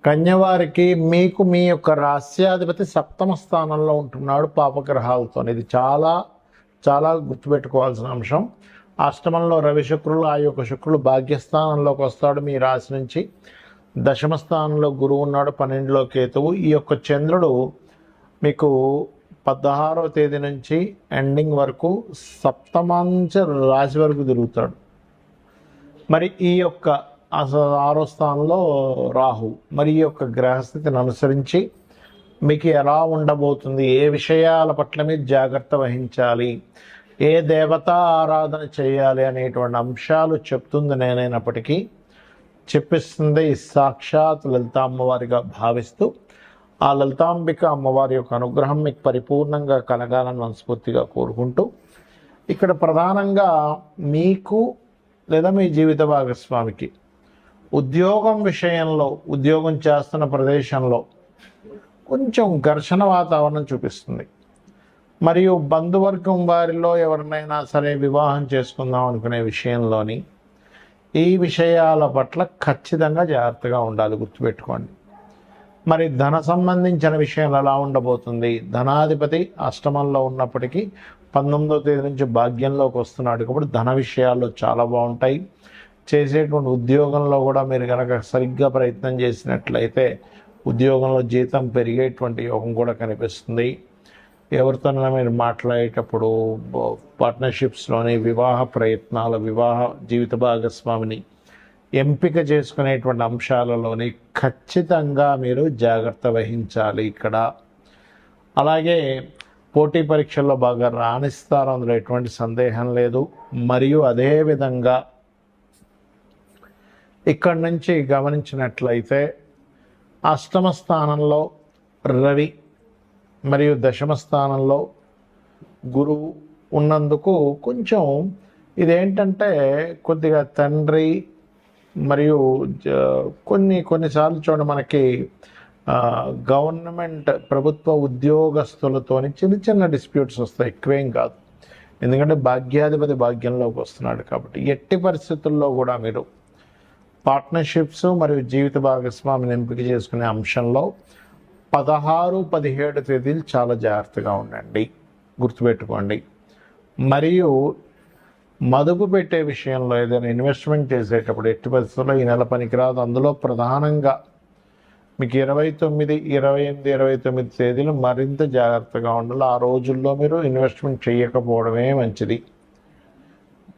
కన్యవారికి మీకు మీ యొక్క రాస్యాధిపతి సప్తమ స్థానంలో ఉంటున్నాడు పాపగ్రహాలతో. ఇది చాలా చాలా గుర్తుపెట్టుకోవాల్సిన అంశం. అష్టమంలో రవి శుక్రులు, ఆ యొక్క శుక్రులు భాగ్యస్థానంలోకి వస్తాడు మీ రాశి నుంచి. దశమ స్థానంలో గురువు ఉన్నాడు, 12లో కేతువు. ఈ యొక్క చంద్రుడు మీకు 16వ తేదీ నుంచి ఎండింగ్ వరకు సప్తమాంశ రాశి వరకు తిరుగుతాడు. మరి ఈ యొక్క 6వ స్థానంలో రాహు. మరి ఈ యొక్క గ్రహస్థితిని అనుసరించి మీకు ఎలా ఉండబోతుంది, ఏ విషయాల పట్ల మీరు జాగ్రత్త వహించాలి, ఏ దేవతా ఆరాధన చేయాలి అనేటువంటి అంశాలు చెప్తుంది నేనైనప్పటికీ చెప్పిస్తుంది సాక్షాత్ లలితా అమ్మవారిగా భావిస్తూ, ఆ లలితాంబిక అమ్మవారి యొక్క అనుగ్రహం మీకు పరిపూర్ణంగా కలగాలని మనస్ఫూర్తిగా కోరుకుంటూ, ఇక్కడ ప్రధానంగా మీకు లేదా మీ జీవిత భాగస్వామికి ఉద్యోగం విషయంలో, ఉద్యోగం చేస్తున్న ప్రదేశంలో కొంచెం ఘర్షణ వాతావరణం చూపిస్తుంది. మరియు బంధువర్గం వారిలో ఎవరినైనా సరే వివాహం చేసుకుందాం అనుకునే విషయంలోని ఈ విషయాల పట్ల ఖచ్చితంగా జాగ్రత్తగా ఉండాలి, గుర్తుపెట్టుకోండి. మరి ధన సంబంధించిన విషయాలు ఎలా ఉండబోతుంది? ధనాధిపతి అష్టమంలో ఉన్నప్పటికీ 19వ తేదీ నుంచి భాగ్యంలోకి వస్తున్నాడు కాబట్టి ధన విషయాల్లో చాలా బాగుంటాయి. చేసేటువంటి ఉద్యోగంలో కూడా మీరు కనుక సరిగ్గా ప్రయత్నం చేసినట్లయితే ఉద్యోగంలో జీతం పెరిగేటువంటి యోగం కూడా కనిపిస్తుంది. ఎవరితోనైనా మీరు మాట్లాడేటప్పుడు పార్ట్నర్షిప్స్లోని వివాహ ప్రయత్నాలు, వివాహ జీవిత భాగస్వామిని ఎంపిక చేసుకునేటువంటి అంశాలలోని ఖచ్చితంగా మీరు జాగ్రత్త వహించాలి ఇక్కడ. అలాగే పోటీ పరీక్షల్లో బాగా రాణిస్తారు, అందులో ఎటువంటి సందేహం లేదు. మరియు అదేవిధంగా ఇక్కడి నుంచి గమనించినట్లయితే అష్టమ స్థానంలో రవి మరియు దశమ స్థానంలో గురువు ఉన్నందుకు కొంచెం ఇదేంటంటే కొద్దిగా తండ్రి మరియు కొన్నిసార్లు చూడండి మనకి గవర్నమెంట్ ప్రభుత్వ ఉద్యోగస్తులతోని చిన్న చిన్న డిస్ప్యూట్స్ వస్తాయి, ఎక్కువేం కాదు. ఎందుకంటే భాగ్యాధిపతి భాగ్యంలోకి వస్తున్నాడు కాబట్టి ఎట్టి పరిస్థితుల్లో కూడా మీరు పార్ట్నర్షిప్స్ మరియు జీవిత భాగస్వామిని ఎంపిక చేసుకునే అంశంలో 16, 17 తేదీలు చాలా జాగ్రత్తగా ఉండండి, గుర్తుపెట్టుకోండి. మరియు మదుపు పెట్టే విషయంలో ఏదైనా ఇన్వెస్ట్మెంట్ చేసేటప్పుడు ఎట్టి పరిస్థితుల్లో ఈ నెల పనికిరాదు. అందులో ప్రధానంగా మీకు 29, 28, 29 తేదీలు మరింత జాగ్రత్తగా ఉండాలి. ఆ రోజుల్లో మీరు ఇన్వెస్ట్మెంట్ చేయకపోవడమే మంచిది,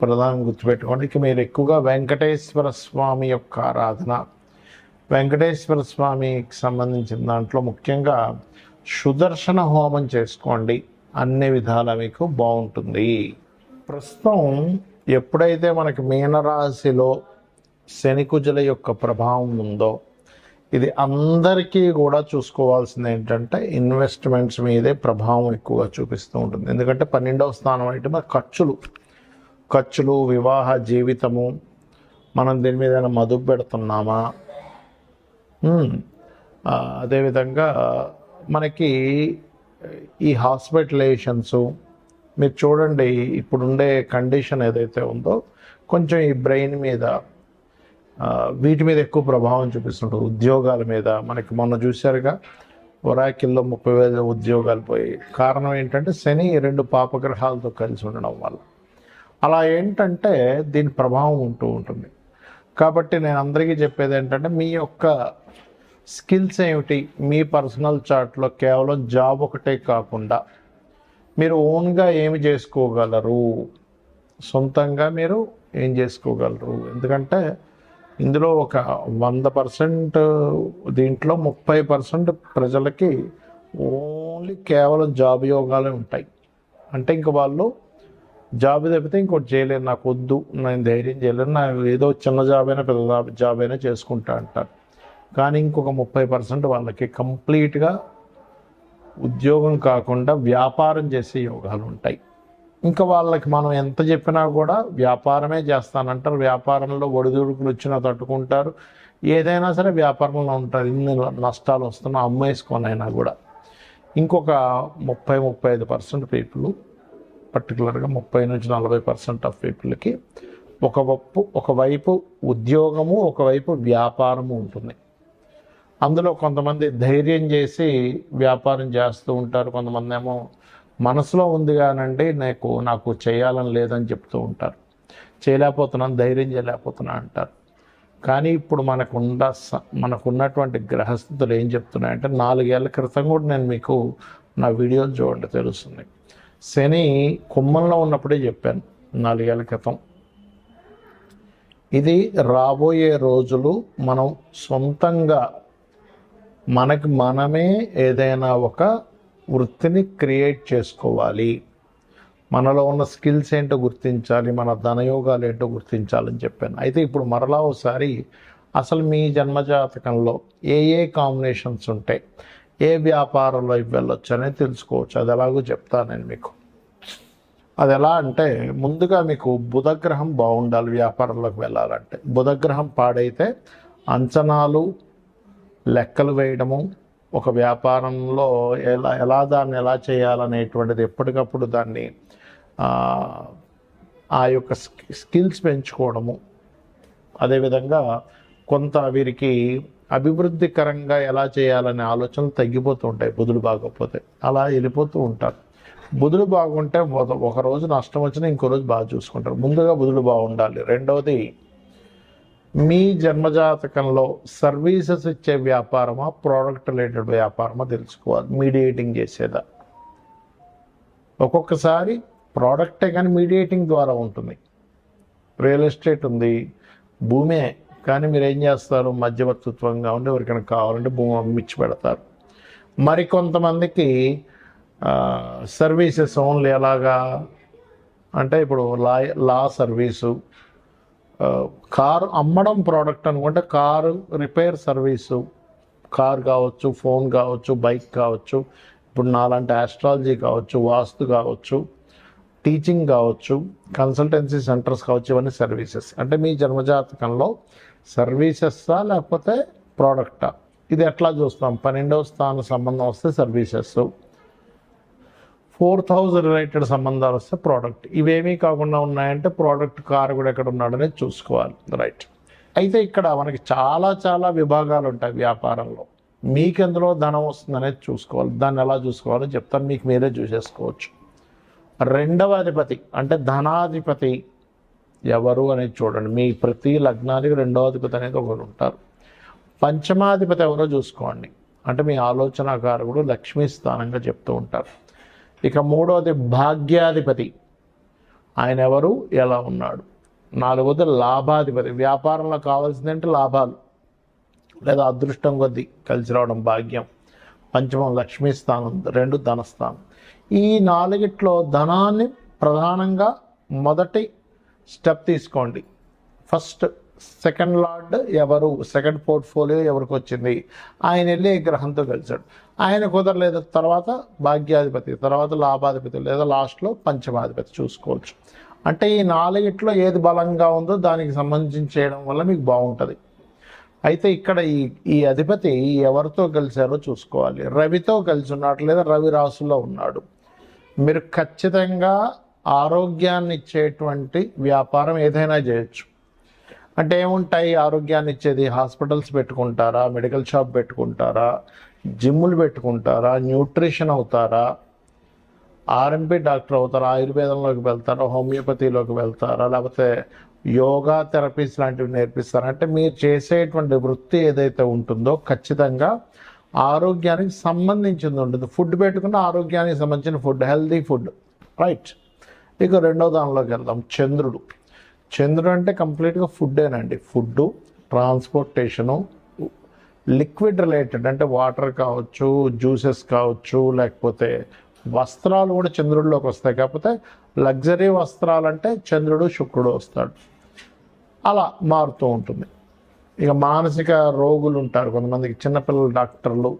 ప్రధానంగా గుర్తుపెట్టుకోండి. ఇక మీరు ఎక్కువగా వెంకటేశ్వర స్వామి యొక్క ఆరాధన, వెంకటేశ్వర స్వామికి సంబంధించిన దాంట్లో ముఖ్యంగా సుదర్శన హోమం చేసుకోండి, అన్ని విధాల మీకు బాగుంటుంది. ప్రస్తుతం ఎప్పుడైతే మనకి మీనరాశిలో శనికుజుల యొక్క ప్రభావం ఉందో ఇది అందరికీ కూడా చూసుకోవాల్సింది ఏంటంటే ఇన్వెస్ట్మెంట్స్ మీదే ప్రభావం ఎక్కువగా చూపిస్తూ ఉంటుంది. ఎందుకంటే 12వ స్థానం అయితే మన ఖర్చులు, వివాహ జీవితము, మనం దీని మీద మదుపు పెడుతున్నామా, అదేవిధంగా మనకి ఈ హాస్పిటలైజేషన్స్ మీరు చూడండి. ఇప్పుడుండే కండిషన్ ఏదైతే ఉందో కొంచెం ఈ బ్రెయిన్ మీద వీటి మీద ఎక్కువ ప్రభావం చూపిస్తుంటుంది. ఉద్యోగాల మీద మనకి మొన్న చూశారుగా ఒరాకిల్లో 30,000 ఉద్యోగాలు పోయి. కారణం ఏంటంటే శని 2 పాపగ్రహాలతో కలిసి ఉండడం వల్ల. అలా ఏంటంటే దీని ప్రభావం ఉంటూ ఉంటుంది. కాబట్టి నేను అందరికీ చెప్పేది ఏంటంటే మీ యొక్క స్కిల్స్ ఏమిటి, మీ పర్సనల్ చార్ట్లో కేవలం జాబ్ ఒకటే కాకుండా మీరు ఓన్గా ఏమి చేసుకోగలరు, సొంతంగా మీరు ఏం చేసుకోగలరు. ఎందుకంటే ఇందులో ఒక 100% దీంట్లో 30% ప్రజలకి ఓన్లీ కేవలం జాబ్ యోగాలే ఉంటాయి. అంటే ఇంక వాళ్ళు జాబ్ తప్పితే ఇంకోటి చేయలేరు, నాకు వద్దు, నేను ధైర్యం చేయలేను, నాకు ఏదో చిన్న జాబ్ అయినా పెద్ద జాబ్ అయినా చేసుకుంటా అంటారు. కానీ ఇంకొక 30% వాళ్ళకి కంప్లీట్గా ఉద్యోగం కాకుండా వ్యాపారం చేసే యోగాలు ఉంటాయి. ఇంకా వాళ్ళకి మనం ఎంత చెప్పినా కూడా వ్యాపారమే చేస్తానంటారు. వ్యాపారంలో ఒడిదుడుకులు వచ్చినా తట్టుకుంటారు. ఏదైనా సరే వ్యాపారంలో ఉంటారు. ఇన్ని నష్టాలు వస్తున్నా అమ్మేసుకోనైనా కూడా. ఇంకొక 30-35% పీపుల్, పర్టికులర్గా 30-40% ఆఫ్ పీపుల్కి ఒకవైపు ఉద్యోగము, ఒకవైపు వ్యాపారము ఉంటుంది. అందులో కొంతమంది ధైర్యం చేసి వ్యాపారం చేస్తూ ఉంటారు, కొంతమంది ఏమో మనసులో ఉంది కానండి నాకు చేయాలని లేదని చెప్తూ ఉంటారు, చేయలేకపోతున్నాను, ధైర్యం చేయలేకపోతున్నా అంటారు. కానీ ఇప్పుడు మనకున్నటువంటి గ్రహస్థితులు ఏం చెప్తున్నాయంటే 4 ఏళ్ల క్రితం కూడా నేను మీకు నా వీడియోలు చూడండి తెలుస్తుంది. శని కుంభంలో ఉన్నప్పుడే చెప్పాను 4 ఏళ్ల క్రితం. ఇది రాబోయే రోజులు మనం సొంతంగా మనమే ఏదైనా ఒక వృత్తిని క్రియేట్ చేసుకోవాలి, మనలో ఉన్న స్కిల్స్ ఏంటో గుర్తించాలి, మన ధనయోగాలు ఏంటో గుర్తించాలని చెప్పాను. అయితే ఇప్పుడు మరలా ఒకసారి అసలు మీ జన్మజాతకంలో ఏ కాంబినేషన్స్ ఉంటాయి, ఏ వ్యాపారంలో వెళ్ళొచ్చు అనేది తెలుసుకోవచ్చు. అది ఎలాగో చెప్తాను నేను మీకు. అది ఎలా అంటే ముందుగా మీకు బుధగ్రహం బాగుండాలి. వ్యాపారంలోకి వెళ్ళాలంటే బుధగ్రహం పాడైతే అంచనాలు, లెక్కలు వేయడము, ఒక వ్యాపారంలో దాన్ని ఎలా చేయాలనేటువంటిది ఎప్పటికప్పుడు దాన్ని ఆ యొక్క స్కిల్స్ పెంచుకోవడము, అదేవిధంగా కొంత వీరికి అభివృద్ధికరంగా ఎలా చేయాలనే ఆలోచనలు తగ్గిపోతూ ఉంటాయి బుధుడు బాగోకపోతే, అలా వెళ్ళిపోతూ ఉంటారు. బుధుడు బాగుంటే ఒక రోజు నష్టం వచ్చినా ఇంకో రోజు బాగా చూసుకుంటారు. ముందుగా బుధుడు బాగుండాలి. రెండవది, మీ జన్మజాతకంలో సర్వీసెస్ ఇచ్చే వ్యాపారమా, ప్రోడక్ట్ రిలేటెడ్ వ్యాపారమా తెలుసుకోవాలి. మీడియేటింగ్ చేసేదా, ఒక్కొక్కసారి ప్రోడక్టే కానీ మీడియేటింగ్ ద్వారా ఉంటుంది. రియల్ ఎస్టేట్ ఉంది, భూమే, కానీ మీరు ఏం చేస్తారు, మధ్యవర్తిత్వంగా ఉండి ఎవరికైనా కావాలంటే భూమి అమ్మిచ్చి పెడతారు. మరికొంతమందికి సర్వీసెస్ ఓన్లీ ఎలాగా అంటే ఇప్పుడు లా సర్వీసు, కారు అమ్మడం ప్రోడక్ట్ అనుకుంటే కారు రిపేర్ సర్వీసు, కార్ కావచ్చు, ఫోన్ కావచ్చు, బైక్ కావచ్చు, ఇప్పుడు నాలాంటి ఆస్ట్రాలజీ కావచ్చు, వాస్తు కావచ్చు, టీచింగ్ కావచ్చు, కన్సల్టెన్సీ సెంటర్స్ కావచ్చు, ఇవన్నీ సర్వీసెస్. అంటే మీ జన్మజాతకంలో సర్వీసెస్సా లేకపోతే ప్రోడక్టా, ఇది ఎట్లా చూస్తాం? 12వ స్థాన సంబంధం వస్తే సర్వీసెస్, 4th హౌస్ రిలేటెడ్ సంబంధాలు వస్తే ప్రోడక్ట్. ఇవేమీ కాకుండా ఉన్నాయంటే ప్రోడక్ట్ కారు కూడా ఎక్కడ ఉన్నాడనేది చూసుకోవాలి. రైట్. అయితే ఇక్కడ మనకి చాలా విభాగాలు ఉంటాయి వ్యాపారంలో. మీకెందులో ధనం వస్తుంది అనేది చూసుకోవాలి. దాన్ని ఎలా చూసుకోవాలో చెప్తాను, మీకు మీరే చూసేసుకోవచ్చు. రెండవ అధిపతి అంటే ధనాధిపతి ఎవరు అనేది చూడండి. మీ ప్రతి లగ్నానికి రెండవ అధిపతి అనేది ఒకరు ఉంటారు. పంచమాధిపతి ఎవరో చూసుకోండి, అంటే మీ ఆలోచనాకారకుడు, లక్ష్మీ స్థానంగా చెప్తూ ఉంటారు. ఇక మూడవది భాగ్యాధిపతి, ఆయన ఎవరు, ఎలా ఉన్నాడు. నాలుగవది లాభాధిపతి, వ్యాపారంలో కావాల్సిందంటే లాభాలు లేదా అదృష్టం కొద్దీ కలిసి రావడం, భాగ్యం. పంచమం లక్ష్మీ స్థానం, 2 ధనస్థానం. ఈ 4గిట్లో ధనాన్ని ప్రధానంగా మొదటి స్టెప్ తీసుకోండి. ఫస్ట్ సెకండ్ లార్డ్ ఎవరు, సెకండ్ పోర్ట్ఫోలియో ఎవరికి వచ్చింది, ఆయన వెళ్ళి ఏ గ్రహంతో కలిశాడు, ఆయన కుదరలేదు, తర్వాత భాగ్యాధిపతి, తర్వాత లాభాధిపతి, లేదా లాస్ట్లో పంచమాధిపతి చూసుకోవచ్చు. అంటే ఈ 4గిట్లో ఏది బలంగా ఉందో దానికి సంబంధించి చేయడం వల్ల మీకు బాగుంటుంది. అయితే ఇక్కడ ఈ అధిపతి ఎవరితో కలిశారో చూసుకోవాలి. రవితో కలిసి ఉన్నాడు లేదా రవి రాశుల్లో ఉన్నాడు. మీరు ఖచ్చితంగా ఆరోగ్యాన్ని ఇచ్చేటువంటి వ్యాపారం ఏదైనా చేయొచ్చు. అంటే ఏముంటాయి ఆరోగ్యాన్ని ఇచ్చేది? హాస్పిటల్స్ పెట్టుకుంటారా, మెడికల్ షాప్ పెట్టుకుంటారా, జిమ్ములు పెట్టుకుంటారా, న్యూట్రిషన్ అవుతారా, ఆర్ఎంపీ డాక్టర్ అవుతారా, ఆయుర్వేదంలోకి వెళ్తారా, హోమియోపతిలోకి వెళ్తారా, లేకపోతే యోగా థెరపీస్ లాంటివి నేర్పిస్తారా? అంటే మీరు చేసేటువంటి వృత్తి ఏదైతే ఉంటుందో ఖచ్చితంగా ఆరోగ్యానికి సంబంధించింది ఉంటుంది. ఫుడ్ పెట్టుకున్న ఆరోగ్యానికి సంబంధించిన ఫుడ్, హెల్దీ ఫుడ్. రైట్. ఇక రెండో దానిలోకి వెళ్దాం. చంద్రుడు అంటే కంప్లీట్గా ఫుడ్డేనండి. ఫుడ్డు, ట్రాన్స్పోర్టేషను, లిక్విడ్ రిలేటెడ్ అంటే వాటర్ కావచ్చు, జ్యూసెస్ కావచ్చు, లేకపోతే వస్త్రాలు కూడా చంద్రుడిలోకి వస్తాయి. కాకపోతే లగ్జరీ వస్త్రాలంటే చంద్రుడు, శుక్రుడు వస్తాడు. అలా మారుతూ ఉంటుంది. ఇక మానసిక రోగులు ఉంటారు కొంతమందికి, చిన్నపిల్లల డాక్టర్లు,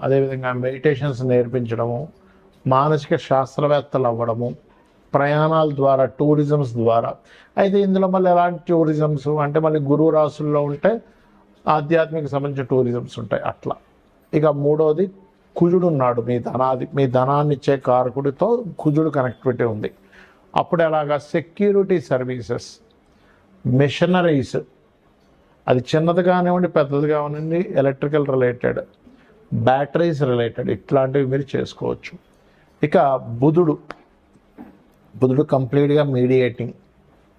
అదేవిధంగా మెడిటేషన్స్ నేర్పించడము, మానసిక శాస్త్రవేత్తలు అవ్వడము, ప్రయాణాల ద్వారా, టూరిజమ్స్ ద్వారా. అయితే ఇందులో మళ్ళీ ఎలాంటి టూరిజమ్స్ అంటే మళ్ళీ గురువు రాశుల్లో ఉంటే ఆధ్యాత్మిక సంబంధించిన టూరిజమ్స్ ఉంటాయి అట్లా. ఇక మూడవది కుజుడు ఉన్నాడు. మీ ధనాన్ని ఇచ్చే కారకుడితో కుజుడు కనెక్టివిటీ ఉంది. అప్పుడు ఎలాగా సెక్యూరిటీ సర్వీసెస్, మిషనరీస్, అది చిన్నది కానివ్వండి, పెద్దది కానివ్వండి, ఎలక్ట్రికల్ రిలేటెడ్, బ్యాటరీస్ రిలేటెడ్, ఇట్లాంటివి మీరు చేసుకోవచ్చు. ఇక బుధుడు కంప్లీట్గా మీడియేటింగ్,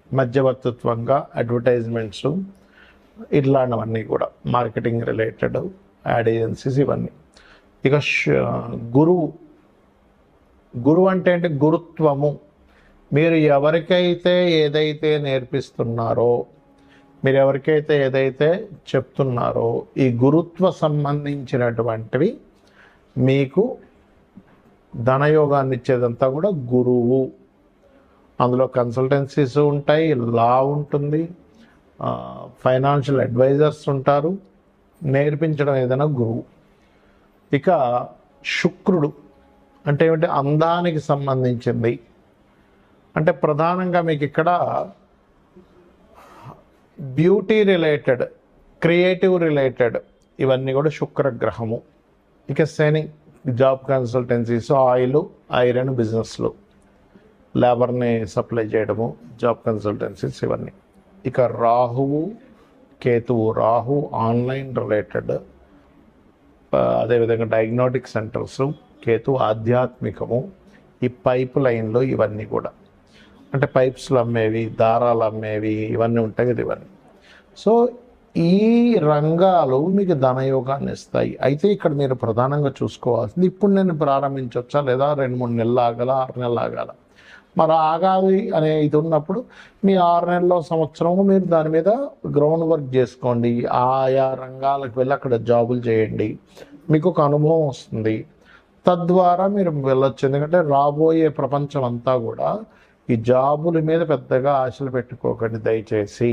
మధ్యవర్తిత్వంగా అడ్వర్టైజ్మెంట్స్, ఇట్లాంటివన్నీ కూడా మార్కెటింగ్ రిలేటెడ్, యాడ్ ఏజెన్సీస్, ఇవన్నీ. ఇక గురువు అంటే ఏంటి? గురుత్వము. మీరు ఎవరికైతే ఏదైతే నేర్పిస్తున్నారో, మీరు ఎవరికైతే ఏదైతే చెప్తున్నారో, ఈ గురుత్వ సంబంధించినటువంటివి మీకు ధనయోగాన్ని ఇచ్చేదంతా కూడా గురువు. అందులో కన్సల్టెన్సీస్ ఉంటాయి, లా ఉంటుంది, ఫైనాన్షియల్ అడ్వైజర్స్ ఉంటారు, నేర్పించడం ఏదైనా గురువు. ఇక శుక్రుడు అంటే ఏమిటి? అందానికి సంబంధించింది. అంటే ప్రధానంగా మీకు ఇక్కడ బ్యూటీ రిలేటెడ్, క్రియేటివ్ రిలేటెడ్, ఇవన్నీ కూడా శుక్రగ్రహము. ఇక శని జాబ్ కన్సల్టెన్సీస్, ఆయిల్, ఐరన్ బిజినెస్లు, లేబర్ని సప్లై చేయడము, జాబ్ కన్సల్టెన్సీస్, ఇవన్నీ. ఇక రాహువు కేతువు. రాహు ఆన్లైన్ రిలేటెడ్, అదేవిధంగా డయాగ్నోటిక్ సెంటర్స్. కేతు ఆధ్యాత్మికము, ఈ పైప్ లైన్లు, ఇవన్నీ కూడా అంటే పైప్స్లు అమ్మేవి, దారాలు అమ్మేవి, ఇవన్నీ ఉంటాయి కదా, ఇవన్నీ. సో ఈ రంగాలు మీకు ధనయోగాన్ని ఇస్తాయి. అయితే ఇక్కడ మీరు ప్రధానంగా చూసుకోవాల్సింది, ఇప్పుడు నేను ప్రారంభించవచ్చా లేదా 2-3 నెలలు ఆగాల, 6 నెలలు ఆగాల? మరి ఆగాలి అనే ఇది ఉన్నప్పుడు మీ 6 నెలల్లో, సంవత్సరము మీరు దాని మీద గ్రౌండ్ వర్క్ చేసుకోండి. ఆయా రంగాలకు వెళ్ళి అక్కడ జాబులు చేయండి, మీకు ఒక అనుభవం వస్తుంది. తద్వారా మీరు వెళ్ళొచ్చు. ఎందుకంటే రాబోయే ప్రపంచం అంతా కూడా ఈ జాబుల మీద పెద్దగా ఆశలు పెట్టుకోకండి దయచేసి.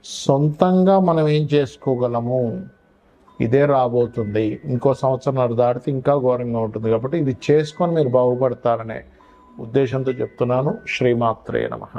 సొంతంగా మనం ఏం చేసుకోగలము, ఇదే రాబోతుంది. ఇంకో సంవత్సరం దాటితే ఇంకా ఘోరంగా ఉంటుంది. కాబట్టి ఇది చేసుకొని మీరు బాగుపడతారనే ఉద్దేశంతో చెప్తున్నాను. శ్రీమాత్రే నమః.